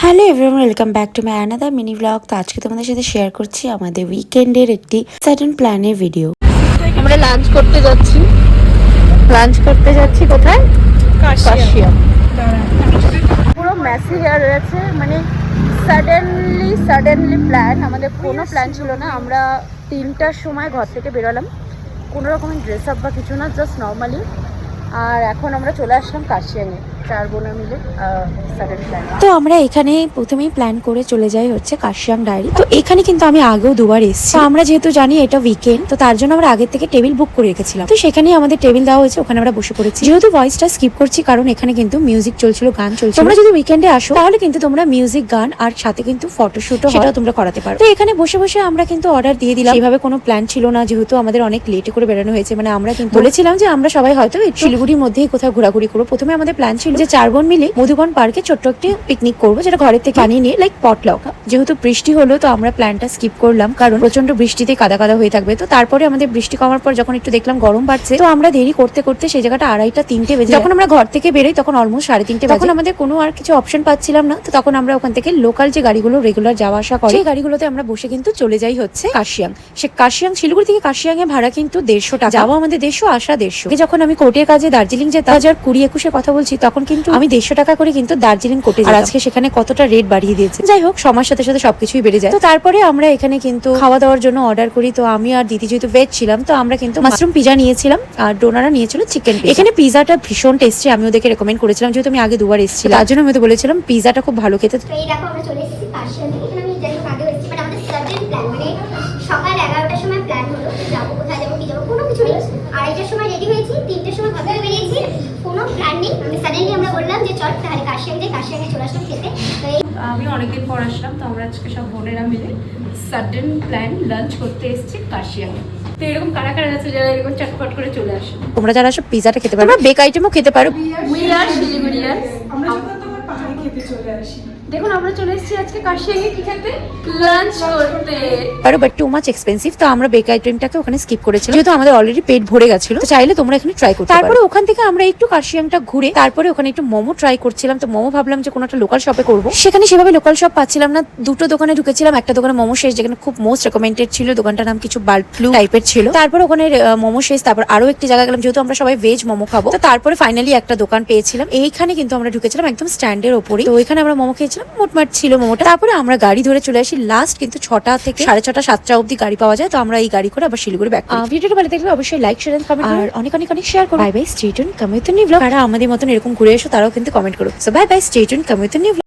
Hello everyone, welcome back to my another mini blog. তো আজকে তোমাদের সাথে শেয়ার করছি আমাদের উইকেন্ডের একটি সাডেন প্ল্যানের ভিডিও। আমরা লাঞ্চ করতে যাচ্ছি কোথায়? কাশিয়া। পুরো মেসি হেয়ার রয়েছে, মানে সাডেনলি প্ল্যান। আমাদের কোনো প্ল্যান ছিল না। আমরা 3টার সময় ঘর থেকে বেরোলাম, কোনো রকমের ড্রেস আপ বা কিছু না, জাস্ট নর্মালি। আর এখন আমরা চলে আসলাম কাশিয়াঙে, 4 বোনা মিলে সাডেন প্ল্যান। তো আমরা এখানে প্রথমেই প্ল্যান করে চলে যাই হচ্ছে কাশিয়াং ডায়েরি। তো এখানে কিন্তু আমি আগেও দুবার এসেছি। তো আমরা যেহেতু জানি এটা উইকেন্ড, তো তার জন্য আমরা আগের থেকে টেবিল বুক করে রেখেছিলাম। তো সেখানেই আমাদের টেবিল দেওয়া হয়েছে, ওখানে আমরা বসে পড়েছি। যেহেতু ভয়েসটা স্কিপ করছি কারণ এখানে কিন্তু মিউজিক চলছিল, গান চলছিল। তোমরা যদি উইকেন্ডে আসো তাহলে কিন্তু তোমরা মিউজিক, গান আর সাথে কিন্তু ফটোশুটও সেটাও তোমরা করাতে পারো। তো এখানে বসে বসে আমরা কিন্তু অর্ডার দিয়ে দিলাম। এইভাবে কোনো প্ল্যান ছিল না, যেহেতু আমাদের অনেক লেটে করে বেরোনো হয়েছে। মানে আমরা কিন্তু বলেছিলাম যে আমরা সবাই হয়তো শিলিগুড়ির মধ্যেই কোথাও ঘোরাঘুরি করবো। প্রথমে আমাদের প্ল্যান ছিল যে 4 বোন মিলে মধুবন পার্কে ছোট্ট একটি পিকনিক করবো, যেটা ঘরের থেকে বানিয়ে নিয়ে লাইক পটলক। যেহেতু বৃষ্টি হলো তো আমরা প্ল্যানটা স্কিপ করলাম, কারণ প্রচন্ড বৃষ্টিতে কাদা কাদা হয়ে থাকবে। তো তারপরে আমাদের বৃষ্টি কমার পর যখন একটু দেখলাম গরম বাড়ছে, তো আমরা দেরি করতে করতে সেই জায়গাটা 2:30-3টে বেজে। যখন আমরা ঘর থেকে বেরোই তখন অলমোস্ট 3:30 বাজে। তখন আমাদের কোনো আর কিছু অপশন পাচ্ছিলাম না। তো তখন আমরা ওখান থেকে লোকাল যে গাড়িগুলো রেগুলার যাওয়া আসা করে সেই গাড়িগুলোতে আমরা বসে কিন্তু চলে যাই হচ্ছে কাশিয়াং। সে কাশিয়াং, শিলিগুড়ি থেকে কাশিয়াং এ ভাড়া কিন্তু 150 টাকা। যাওয়া আমাদের 150, আসা 150। যখন আমি কোর্টের কাজে দার্জিলিং যেতাম 2020-21 কথা বলছি, তখন কিন্তু আমি 150 টাকা করে কিন্তু দার্জিলিং কোর্টে যেতাম। আর আজকে সেখানে কতটা রেট বাড়িয়ে দিয়েছে। যাই হোক, সময়ের সাথে সাথে সবকিছুই বেড়ে যায়। তো তারপরে আমরা এখানে কিন্তু খাওয়া দাওয়ার জন্য অর্ডার করি। তো আমি আর দিদি যেহেতু ভেজ ছিলাম, তো আমরা কিন্তু মাশরুম পিজা নিয়েছিলাম আর ডোনারা নিয়েছিল চিকেন। এখানে পিজাটা ভীষণ টেস্টি, আমি ওদেরকে রেকমেন্ড করেছিলাম, যেহেতু আমি আগে দুবার এসেছিলাম, তার জন্য আমি তো বলেছিলাম পিজাটা খুব ভালো খেতে। তো এই দেখো আমরা চলে এসেছি কাশিয়াঙে। এখানে আমি যাই হোক আগেও এসেছি, বাট আমাদের সাডেন প্ল্যান, মানে সকাল 11টার সময় প্ল্যান হলো যাবো, কোথায় যাবো, কি যাবো, কোনো কিছু নেই। 2:30টার সময় রেডি হয়েছি, 3টের সময় ঘর থেকে বেরিয়েছি, কোনো প্ল্যান নেই। মানে সাডেনলি আমরা বললাম যে চল তাহলে কাশিয়াং যাই। কাশিয়াঙে চলে আসলাম খেতে। তো এই আমি অনেকদিন পর আসলাম, তো আমরা আজকে সব বোনেরা মিলে সাডেন প্ল্যান লাঞ্চ করতে এসেছি কাশিয়াঙে। তো এরকম কারা কারা আছে যারা এরকম চটপট করে চলে আসে? তোমরা যারা সব পিজাটা খেতে পারো, বেক আইটেমও খেতে পারো। উই আর শিলিগুড়িয়ার। আমরা যখন তোমার পাহাড়ে খেতে চলে আসি। দেখুন আমরা চলে এসেছি আজকে কাশিয়াঙে কি খেতে, লাঞ্চ করতে। পারো, বাট টু মাচ এক্সপেন্সিভ। তো আমরা বেক আইটেমটাকে ওখানে স্কিপ করেছিলাম, যেহেতু আমাদের অলরেডি পেট ভরে গেছিল। তো চাইলে তোমরা এখানে ট্রাই করতে পারো। তারপরে ওখান থেকে আমরা একটু কাশিয়াংটা ঘুরে তারপরে ওখানে একটু মোমো ট্রাই করছিলাম। তো মোমো ভাবলাম যে কোনো একটা লোকাল শপে করবো। সেখানে সেভাবে লোকাল শপ পাচ্ছিলাম না। দুটো দোকানে ঢুকেছিলাম, একটা দোকানে মোমো শেষ, যেখানে খুব মোস্ট রেকমেন্ডেড ছিল। দোকানটার নাম কিছু বাল্ব ফ্লু টাইপের ছিল। তারপর ওখানে মোমো শেষ, তারপর আরো একটি জায়গা গেলাম, যেহেতু আমরা সবাই ভেজ মোমো খাবো। তো তারপরে ফাইনালি একটা দোকান পেয়েছিলাম। এইখানে কিন্তু আমরা ঢুকেছিলাম একদম স্ট্যান্ডের ওপরে। তো ওইখানে আমরা মোমো খেয়েছিলাম, মোটমাট ছিল মোমোটা। তারপরে আমরা গাড়ি ধরে চলে আসি। লাস্ট কিন্তু 6টা থেকে 6:30, 7টা অবধি গাড়ি পাওয়া যায়। তো আমরা এই গাড়ি করে আবার শিলিগুড়ি ব্যাক করি। ভিডিওটা ভালো লাগলে অবশ্যই লাইক, শেয়ার এন্ড কমেন্ট আর অনেক অনেক অনেক শেয়ার করো। Bye bye, stay tune, come with new blog. যারা আমাদের মতন এরকম ঘুরে এসো তারাও কিন্তু কমেন্ট করো। So bye bye, stay tune, come with new blog.